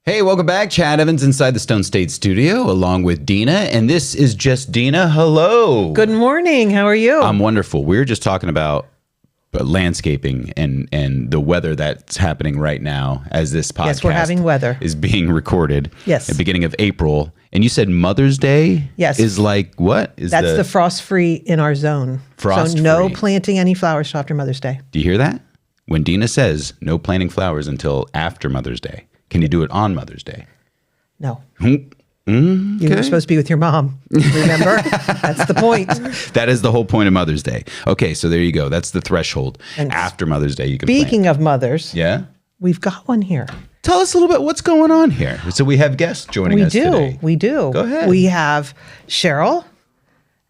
Hey, welcome back. Chad Evans inside the Stone State Studio along with Dena, and this is Just Dena. Hello. Good morning. How are you? I'm wonderful. We were just talking about landscaping and the weather that's happening right now as this podcast Yes, we're having weather. is being recorded. Yes. At the beginning of April. And you said Mother's Day Yes. is like what? That's the frost-free in our zone. Frost-free. So no planting any flowers till after Mother's Day. Do you hear that? When Dena says no planting flowers until after Mother's Day, can you do it on Mother's Day? No. Okay. You were supposed to be with your mom. Remember? That's the point. That is the whole point of Mother's Day. Okay, so there you go. That's the threshold. And after Mother's Day, you can plant. Speaking of mothers, Yeah? we've got one here. Tell us a little bit what's going on here. So we have guests joining us today. We do. Go ahead. We have Cheryl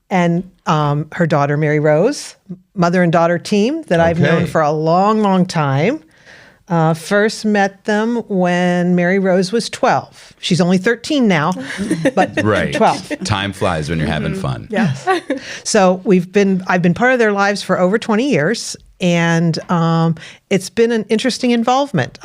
and her daughter, Mary Rose, mother and daughter team that I've known for a long, long time. First met them when Mary Rose was 12. She's only 13 now, but Right. 12. Time flies when you're having fun. Yes. So I've been part of their lives for over 20 years, and it's been an interesting involvement.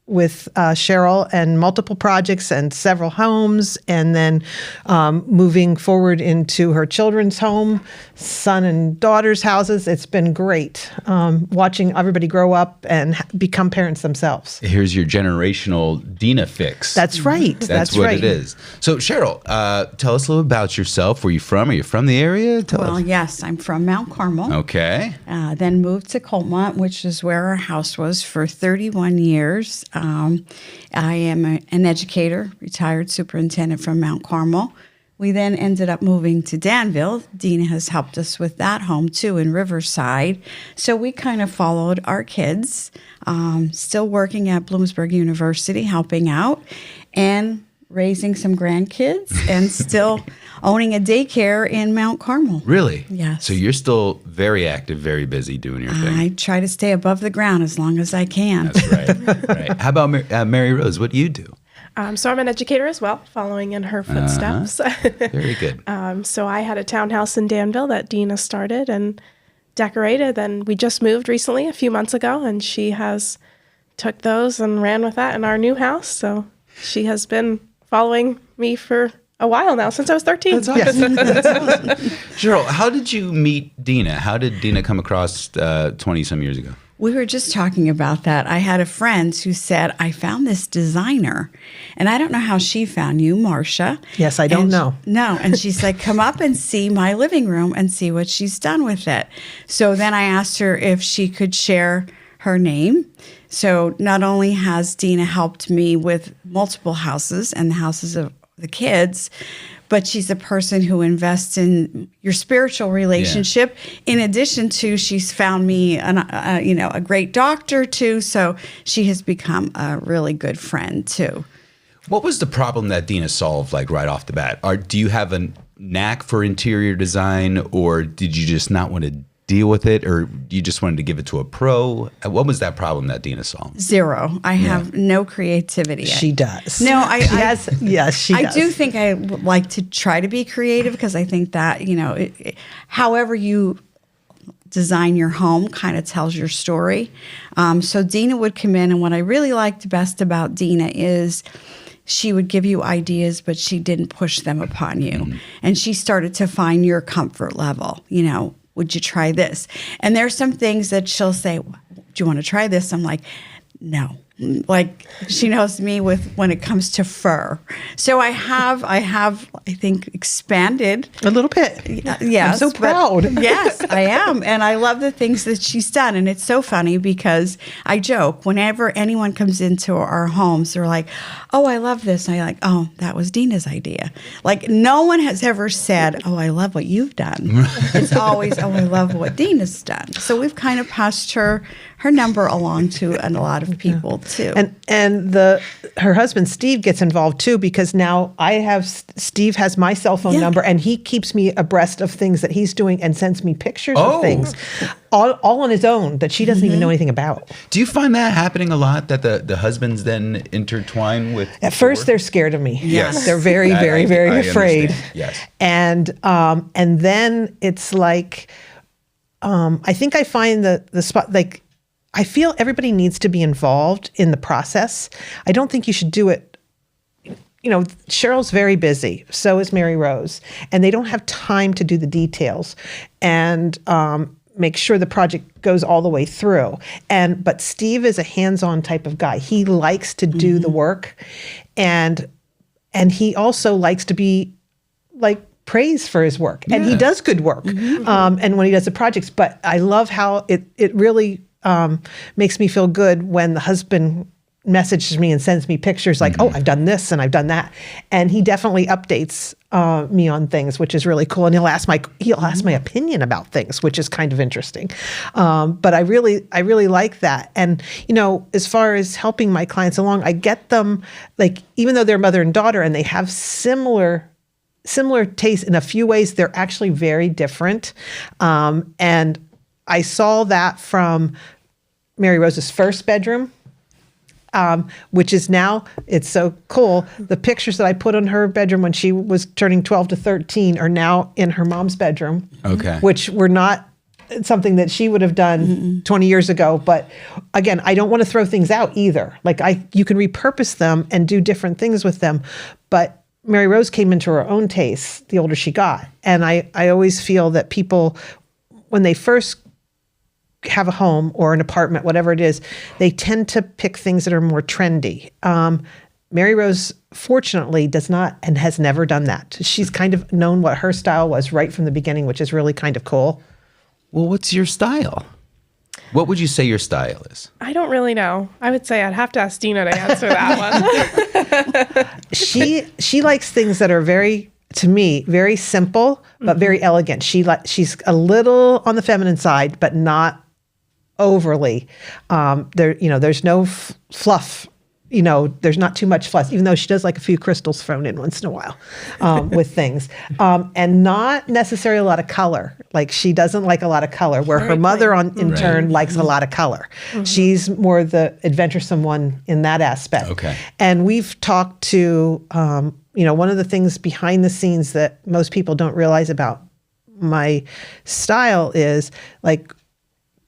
With Cheryl and multiple projects and several homes, and then moving forward into her children's home, son and daughter's houses. It's been great watching everybody grow up and become parents themselves. Here's your generational Dena fix. That's right. That's what right. it is. So Cheryl, tell us a little about yourself. Where you from? Are you from the area? Tell Well, us. yes, I'm from Mount Carmel. Okay. Then moved to Colmont, which is where our house was for 31 years. I am an educator, retired superintendent from Mount Carmel. We then ended up moving to Danville. Dena has helped us with that home too in Riverside. So we kind of followed our kids, still working at Bloomsburg University, helping out, and raising some grandkids, and still owning a daycare in Mount Carmel. Really? Yes. So you're still very active, very busy doing your thing. I try to stay above the ground as long as I can. That's right. Right. How about Mary Rose? What do you do? So I'm an educator as well, following in her footsteps. Very good. So I had a townhouse in Danville that Dena started and decorated, and we just moved recently, a few months ago, and she has took those and ran with that in our new house. So she has been following me for a while now, since I was 13. That's awesome. That's awesome. Cheryl, how did you meet Dena? How did Dena come across 20-some years ago? We were just talking about that. I had a friend who said, I found this designer, and I don't know how she found you, Marcia. Yes, I don't know. No, and she said, come up and see my living room and see what she's done with it. So then I asked her if she could share her name. So not only has Dena helped me with multiple houses and the houses of the kids, but she's a person who invests in your spiritual relationship. Yeah. In addition to, she's found me a great doctor too. So she has become a really good friend too. What was the problem that Dena solved, like right off the bat? Do you have a knack for interior design, or did you just not want to deal with it, or you just wanted to give it to a pro? What was that problem that Dena solved? Zero. I have no creativity. She does. No, yes, she does. I do think I would like to try to be creative, because I think that, however you design your home kind of tells your story. So Dena would come in, and what I really liked best about Dena is she would give you ideas, but she didn't push them upon you. Mm-hmm. And she started to find your comfort level, would you try this? And there's some things that she'll say, do you want to try this? I'm like, no. Like, she knows me when it comes to fur. So I have, I think, expanded. A little bit. Yes. I'm so proud. Yes, I am. And I love the things that she's done. And it's so funny, because I joke, whenever anyone comes into our homes, they're like, oh, I love this. And I'm like, oh, that was Dena's idea. Like, no one has ever said, oh, I love what you've done. It's always, oh, I love what Dena's done. So we've kind of passed her number along to a lot of people too. And her husband Steve gets involved too, because now Steve has my cell phone number, and he keeps me abreast of things that he's doing and sends me pictures of things, all on his own, that she doesn't even know anything about. Do you find that happening a lot, that the husbands then intertwine with? At first, they're scared of me. Yes, they're very, very, very afraid. Yes, and then it's like, I think I find the spot, like, I feel everybody needs to be involved in the process. I don't think you should do it. Cheryl's very busy. So is Mary Rose. And they don't have time to do the details and make sure the project goes all the way through. But Steve is a hands-on type of guy. He likes to do the work. And he also likes to be praised for his work. And he does good work. And when he does the projects. But I love how it really makes me feel good when the husband messages me and sends me pictures like, oh, I've done this and I've done that. And he definitely updates me on things, which is really cool. And he'll ask my opinion about things, which is kind of interesting. But I really like that. And, as far as helping my clients along, I get them, even though they're mother and daughter and they have similar tastes in a few ways, they're actually very different. And I saw that from Mary Rose's first bedroom. Which is now, it's so cool. The pictures that I put on her bedroom when she was turning 12 to 13 are now in her mom's bedroom. Okay. Which were not something that she would have done 20 years ago. But again, I don't want to throw things out either. You can repurpose them and do different things with them. But Mary Rose came into her own taste the older she got. And I always feel that people, when they first have a home or an apartment, whatever it is, they tend to pick things that are more trendy. Mary Rose, fortunately, does not and has never done that. She's kind of known what her style was right from the beginning, which is really kind of cool. Well, what's your style? What would you say your style is? I don't really know. I would say I'd have to ask Dena to answer that one. She likes things that are to me, very simple, but very elegant. She's a little on the feminine side, but not overly. There's no fluff. There's not too much fluff, even though she does like a few crystals thrown in once in a while with things. And not necessarily a lot of color. She doesn't like a lot of color, where her mother in turn likes a lot of color. She's more the adventuresome one in that aspect. Okay. And we've talked to, one of the things behind the scenes that most people don't realize about my style is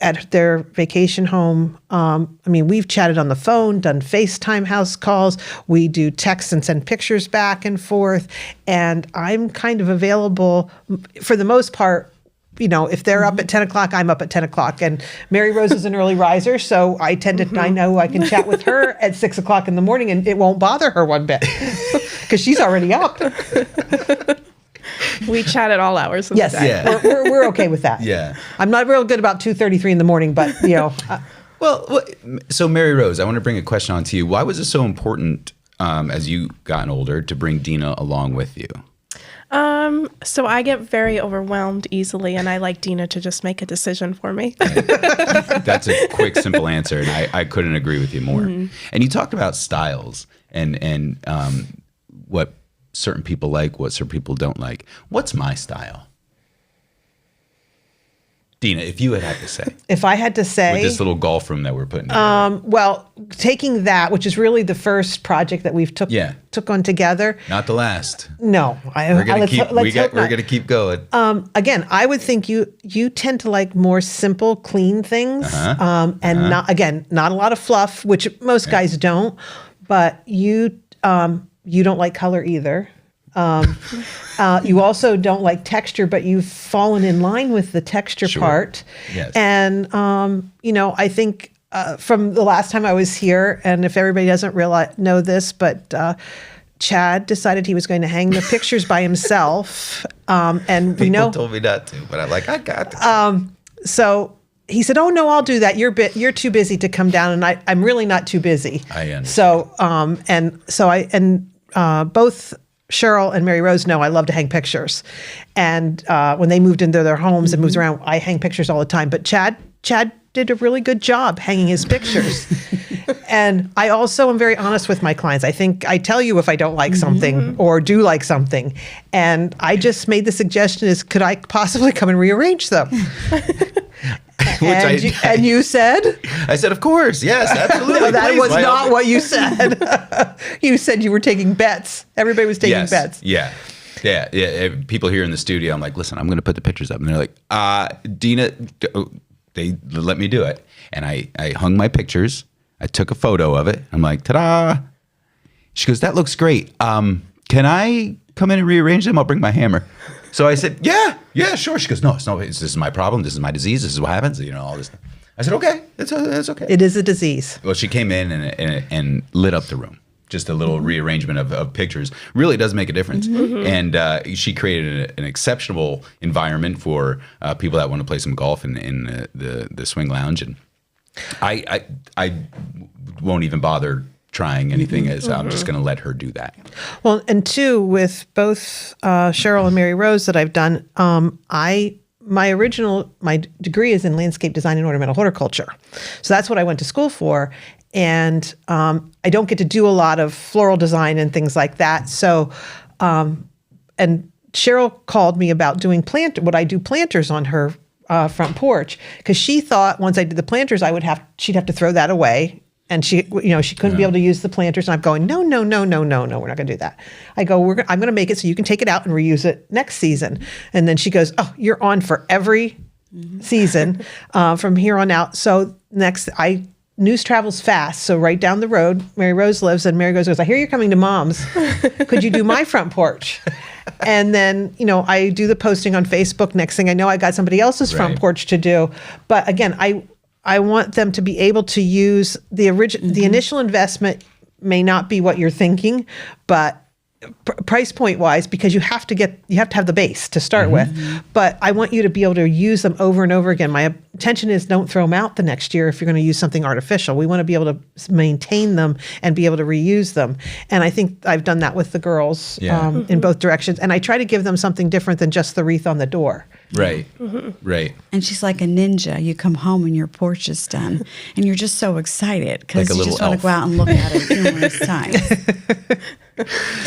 at their vacation home. We've chatted on the phone, done FaceTime house calls. We do text and send pictures back and forth. And I'm kind of available for the most part. If they're up at 10 o'clock, I'm up at 10 o'clock. And Mary Rose is an early riser, so I know I can chat with her at 6 o'clock in the morning and it won't bother her one bit because she's already up. We chat at all hours of the day. Yeah. We're okay with that. Yeah. I'm not real good about 2:33 in the morning, but Well, so Mary Rose, I want to bring a question on to you. Why was it so important as you gotten older to bring Dena along with you? So I get very overwhelmed easily, and I like Dena to just make a decision for me. That's a quick, simple answer, and I couldn't agree with you more. And you talked about styles and what certain people like, what certain people don't like. What's my style? Dena, if you had to say. If I had to say. With this little golf room that we're putting together. Well, taking that, which is really the first project that we've took on together. Not the last. No. We're going to keep going. Again, I would think you tend to like more simple, clean things. And not a lot of fluff, which most guys don't. But you don't like color either. You also don't like texture, but you've fallen in line with the texture part. Yes. And, I think from the last time I was here, and if everybody doesn't know this, but Chad decided he was going to hang the pictures by himself. And People told me not to, but I got this. So he said, "Oh no, I'll do that. You're too busy to come down," and I'm really not too busy. I understand. So both Cheryl and Mary Rose know I love to hang pictures, and when they moved into their homes and moved around, I hang pictures all the time. But Chad did a really good job hanging his pictures. And I also am very honest with my clients. I think I tell you if I don't like something or do like something. And I just made the suggestion could I possibly come and rearrange them? And you said? I said, of course. Yes, absolutely. No, that Please, was not what you said. You said you were taking bets. Everybody was taking bets. Yeah. People here in the studio, I'm like, listen, I'm going to put the pictures up. And they're like, Dena, they let me do it. And I hung my pictures. I took a photo of it. I'm like, ta-da. She goes, that looks great. Can I come in and rearrange them? I'll bring my hammer. So I said, yeah, sure. She goes, no, this is my problem. This is my disease. This is what happens. All this. I said, okay, that's okay. It is a disease. Well, she came in and lit up the room. Just a little rearrangement of pictures really does make a difference. And she created an exceptional environment for people that want to play some golf in the swing lounge. And I won't even bother trying anything as I'm just going to let her do that. Well, and two, with both Cheryl and Mary Rose that I've done, my degree is in landscape design and ornamental horticulture. So that's what I went to school for. And I don't get to do a lot of floral design and things like that. So, and Cheryl called me about doing would I do planters on her front porch? Because she thought once I did the planters, she'd have to throw that away. And she couldn't be able to use the planters. And I'm going, no, we're not going to do that. I go, I'm going to make it so you can take it out and reuse it next season. And then she goes, oh, you're on for every season from here on out. So news travels fast. So right down the road, Mary Rose lives, and Mary goes, I hear you're coming to Mom's. Could you do my front porch? And then, I do the posting on Facebook. Next thing I know, I got somebody else's front porch to do. But again, I want them to be able to use the initial investment may not be what you're thinking, but price point wise, because you have to have the base to start with, but I want you to be able to use them over and over again. My intention is don't throw them out the next year if you're going to use something artificial. We want to be able to maintain them and be able to reuse them. And I think I've done that with the girls in both directions. And I try to give them something different than just the wreath on the door. Right. Right. And she's like a ninja. You come home and your porch is done, and you're just so excited because you just want to go out and look at it numerous times.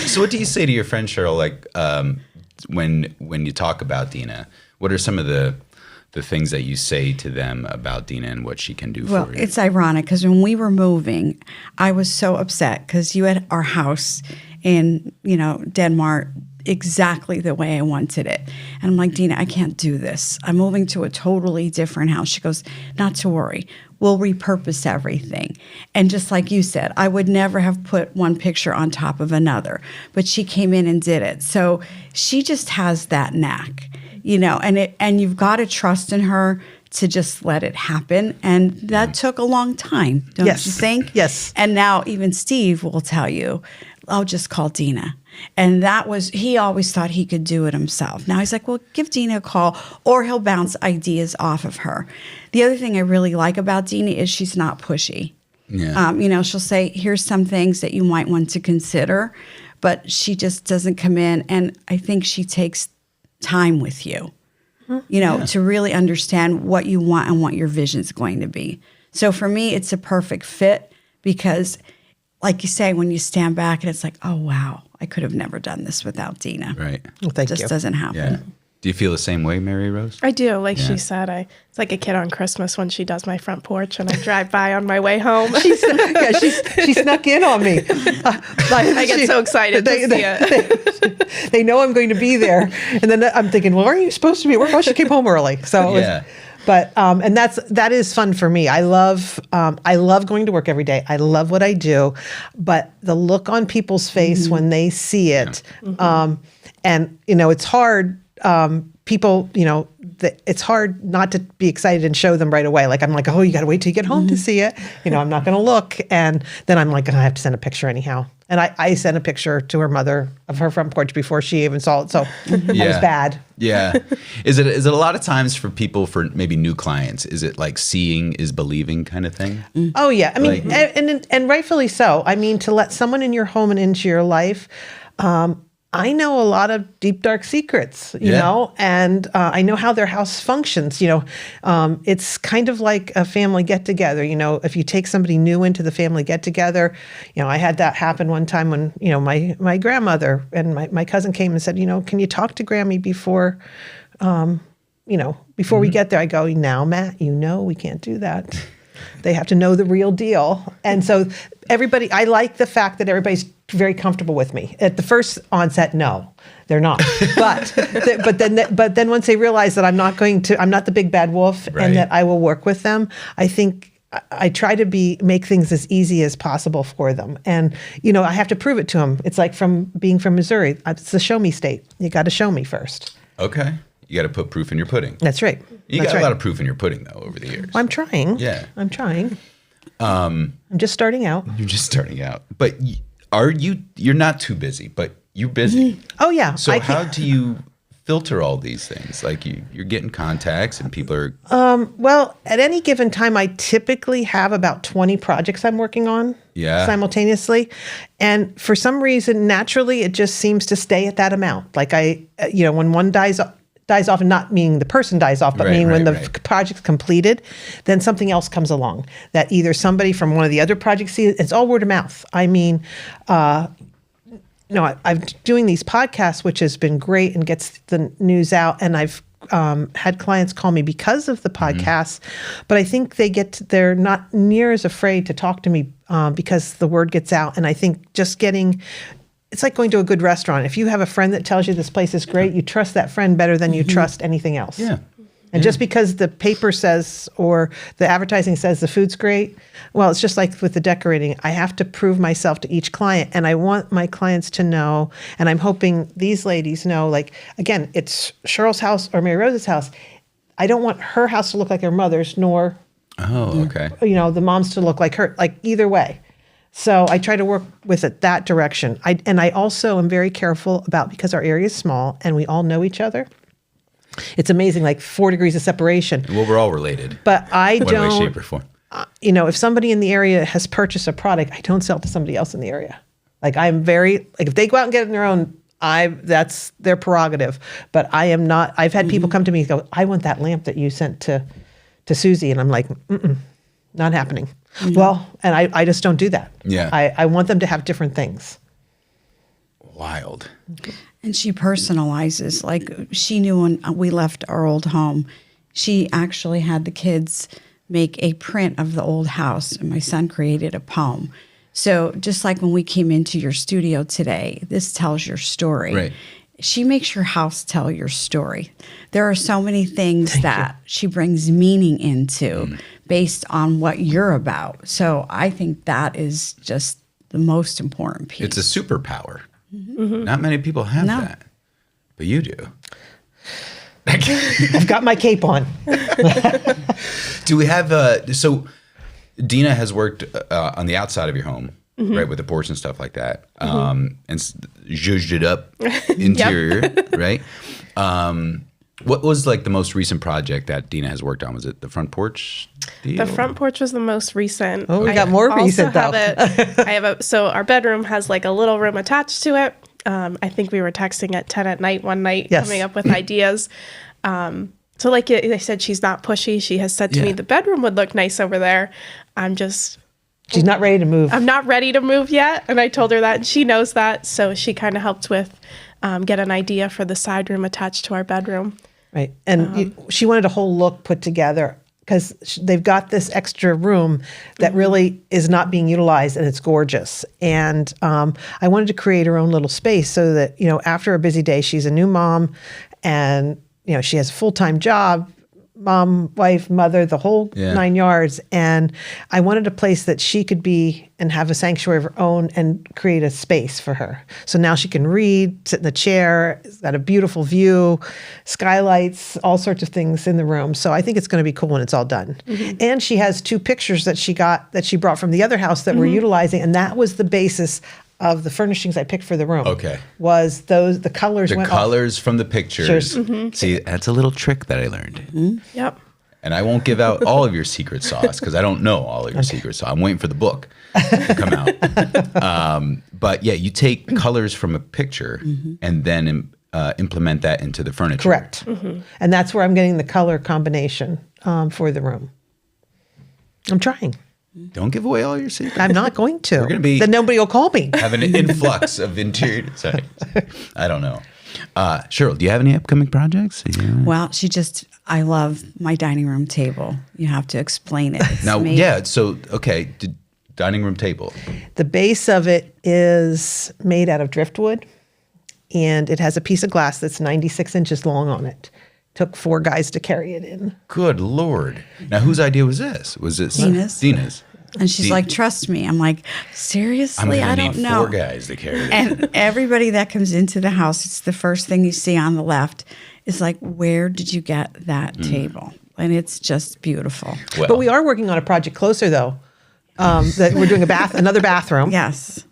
So what do you say to your friend Cheryl, like when you talk about Dena? What are some of the things that you say to them about Dena and what she can do for you? Well, it's ironic because when we were moving, I was so upset because you had our house in, Denmark exactly the way I wanted it. And I'm like, Dena, I can't do this. I'm moving to a totally different house. She goes, not to worry. We'll repurpose everything. And just like you said, I would never have put one picture on top of another, but she came in and did it. So she just has that knack, and you've got to trust in her to just let it happen. And that took a long time, don't you think? Yes. And now even Steve will tell you, I'll just call Dena. And he always thought he could do it himself. Now he's like, well, give Dena a call, or he'll bounce ideas off of her. The other thing I really like about Dena is she's not pushy. Yeah. She'll say, here's some things that you might want to consider, but she just doesn't come in. And I think she takes time with you, to really understand what you want and what your vision's going to be. So for me, it's a perfect fit because, like you say, when you stand back and it's like, oh, wow, I could have never done this without Dena. Right. Well, thank you. It just doesn't happen. Yeah. Do you feel the same way, Mary Rose? I do. Like she said, it's like a kid on Christmas when she does my front porch and I drive by on my way home. She snuck in on me. I get so excited to see it. They know I'm going to be there. And then I'm thinking, well, aren't you supposed to be at work? Oh, she came home early. So but and that is fun for me. I love going to work every day. I love what I do, but the look on people's face when they see it, and it's hard. People, it's hard not to be excited and show them right away. Like, I'm like, oh, you got to wait till you get home to see it. I'm not going to look. And then I'm like, I have to send a picture anyhow. And I sent a picture to her mother of her front porch before she even saw it. So that was bad. Yeah. Is it a lot of times for people, for maybe new clients, is it like seeing is believing kind of thing? Oh, yeah. I mean, and rightfully so. I mean, to let someone in your home and into your life, I know a lot of deep, dark secrets, you know, and I know how their house functions. It's kind of like a family get together. If you take somebody new into the family get together, I had that happen one time when, my grandmother and my cousin came and said, can you talk to Grammy before we get there? I go, now, Matt, we can't do that. They have to know the real deal. And so I like the fact that everybody's very comfortable with me. At the first onset, no, they're not. But then once they realize that I'm not the big bad wolf, Right. and that I will work with them, I think I try to make things as easy as possible for them. And, I have to prove it to them. It's like being from Missouri. It's the show me state. You got to show me first. Okay. You got to put proof in your pudding. That's right. You got a lot of proof in your pudding, though, over the years. I'm trying. Yeah. I'm trying. I'm just starting out. You're just starting out. But you're not too busy, but you're busy. Oh, yeah. So how do you filter all these things? Like you're getting contacts and people are... Well, at any given time, I typically have about 20 projects I'm working on simultaneously. And for some reason, naturally, it just seems to stay at that amount. Like when one dies off, and not meaning the person dies off, but meaning when the project's completed, then something else comes along that either somebody from one of the other projects sees. It's all word of mouth. I mean, I'm doing these podcasts, which has been great and gets the news out. And I've had clients call me because of the podcasts, but I think they're not near as afraid to talk to me because the word gets out. And I think it's like going to a good restaurant. If you have a friend that tells you this place is great, you trust that friend better than you trust anything else. Yeah. And just because the paper says or the advertising says the food's great, well, it's just like with the decorating. I have to prove myself to each client, and I want my clients to know, and I'm hoping these ladies know, like, again, it's Cheryl's house or Mary Rose's house. I don't want her house to look like her mother's, nor the mom's to look like her, like either way. So I try to work with it that direction. I also am very careful about, because our area is small and we all know each other. It's amazing, like 4 degrees of separation. Well, we're all related. But I One don't. way, shape, or form. If somebody in the area has purchased a product, I don't sell it to somebody else in the area. Like I'm very, like if they go out and get it on their own, that's their prerogative. But I am not. I've had people come to me and go, "I want that lamp that you sent to Susie," and I'm like, not happening. Well, and I just don't do that. Yeah. I want them to have different things. Wild. And she personalizes. Like she knew when we left our old home, she actually had the kids make a print of the old house, and my son created a poem. So just like when we came into your studio today, this tells your story. Right. She makes your house tell your story. There are so many things that she brings meaning into based on what you're about. So I think that is just the most important piece. It's a superpower. Not many people have that, but you do. I've got my cape on. Do we have so Dena has worked on the outside of your home, right, with the porch and stuff like that, and zhuzhed it up interior, right? What was like the most recent project that Dena has worked on? Was it the front porch deal? The front porch was the most recent. Oh, we got more recent though. So our bedroom has like a little room attached to it. I think we were texting at 10 at night one night, coming up with ideas. So like I said, she's not pushy. She has said to me, the bedroom would look nice over there. She's not ready to move. I'm not ready to move yet. And I told her that, and she knows that. So she kind of helped with get an idea for the side room attached to our bedroom. Right. And she wanted a whole look put together because they've got this extra room that really is not being utilized, and it's gorgeous. And I wanted to create her own little space so that, after a busy day, she's a new mom and, she has a full-time job, mom, wife, mother, the whole 9 yards. And I wanted a place that she could be and have a sanctuary of her own and create a space for her. So now she can read, sit in the chair, it's got a beautiful view, skylights, all sorts of things in the room. So I think it's going to be cool when it's all done. And she has 2 pictures that she brought from the other house that we're utilizing. And that was the basis of the furnishings I picked for the room. Okay. Was the colors The went colors from the pictures. See, that's a little trick that I learned. Yep. And I won't give out all of your secret sauce because I don't know all of your secret sauce. I'm waiting for the book to come out. But yeah, you take colors from a picture and then implement that into the furniture. Correct. And that's where I'm getting the color combination for the room. I'm trying. Don't give away all your secrets. I'm not going to. We're going to be then nobody will call me. have an influx of interior design. I don't know. Cheryl, do you have any upcoming projects? Yeah. Well, I love my dining room table. You have to explain it. It's Now, made- yeah. So, okay, dining room table. The base of it is made out of driftwood, and it has a piece of glass that's 96 inches long on it. Took 4 guys to carry it in. Good Lord. Now, whose idea was this? Was it Dena's. Dena's. And she's like, trust me. I'm like, I'm seriously? going I to don't need know. 4 guys to carry it. And everybody that comes into the house, it's the first thing you see on the left is like, where did you get that table? And it's just beautiful. Well, But we are working on a project closer, though. That we're doing another bathroom. Yes.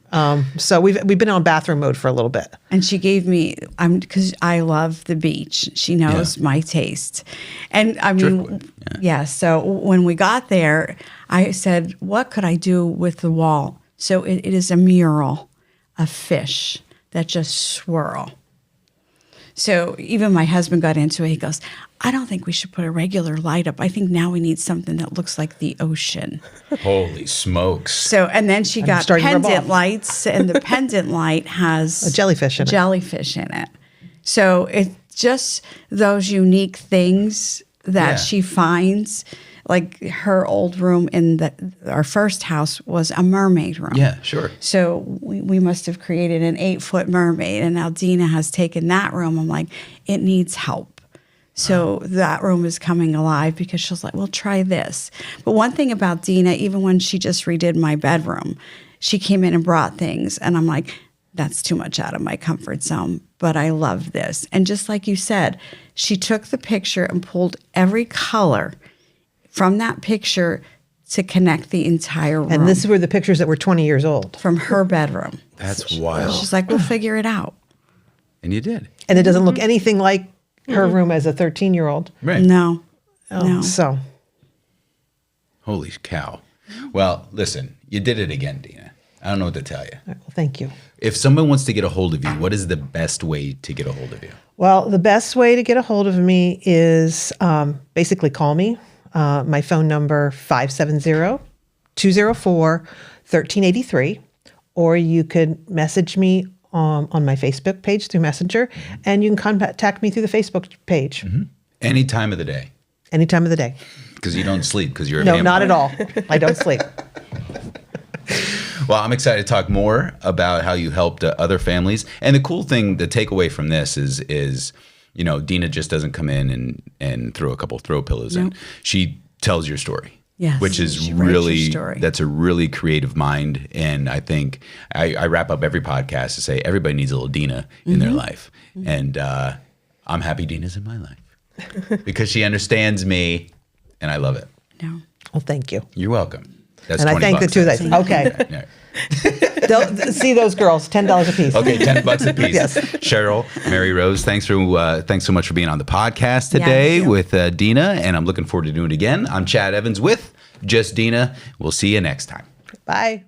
So we've been on bathroom mode for a little bit. And she gave me, because I love the beach. She knows my taste. And I mean, Driftwood, so when we got there, I said, what could I do with the wall? So it is a mural of fish that just swirl. So even my husband got into it. He goes, I don't think we should put a regular light up. I think now we need something that looks like the ocean. Holy smokes. So, and then she got starting to rub pendant off. lights, and the pendant light has A jellyfish in it. jellyfish in it. So it's just those unique things that Yeah. she finds. Like her old room in our first house was a mermaid room. Yeah, sure. So we must have created an 8-foot mermaid, and now Dena has taken that room. I'm like, it needs help. So that room is coming alive because she's like, well, try this. But one thing about Dena, even when she just redid my bedroom, she came in and brought things, and I'm like, that's too much out of my comfort zone, but I love this. And just like you said, she took the picture and pulled every color from that picture to connect the entire room. And this were the pictures that were 20 years old. from her bedroom. That's wild. She's like, we'll figure it out. And you did. And it doesn't look anything like her room as a 13-year-old. Right. No. So Holy cow. Well, listen, you did it again, Dena. I don't know what to tell you. well, thank you. If someone wants to get a hold of you, what is the best way to get a hold of you? Well, the best way to get a hold of me is basically call me. My phone number, 570-204-1383. Or you could message me on my Facebook page through Messenger. And you can contact me through the Facebook page Any time of the day. any time of the day. Because you don't sleep because you're a No, vampire. not at all. I don't sleep. Well, I'm excited to talk more about how you helped other families. And the cool thing, the takeaway from this is you know, Dena just doesn't come in and throw a couple throw pillows in. She tells your story. Yes, Which is she writes your really, story. that's a really creative mind. And I think I wrap up every podcast to say everybody needs a little Dena in their life. And I'm happy Dena's in my life because she understands me and I love it. No. Well, thank you. You're welcome. That's And I 20 thank the bucks. two that. Okay. Yeah. See those girls, $10 a piece. Okay, $10 a piece. Yes. Cheryl, Mary Rose, thanks so much for being on the podcast today Thank you. with Dena, and I'm looking forward to doing it again. I'm Chad Evans with Just Dena. We'll see you next time. Bye.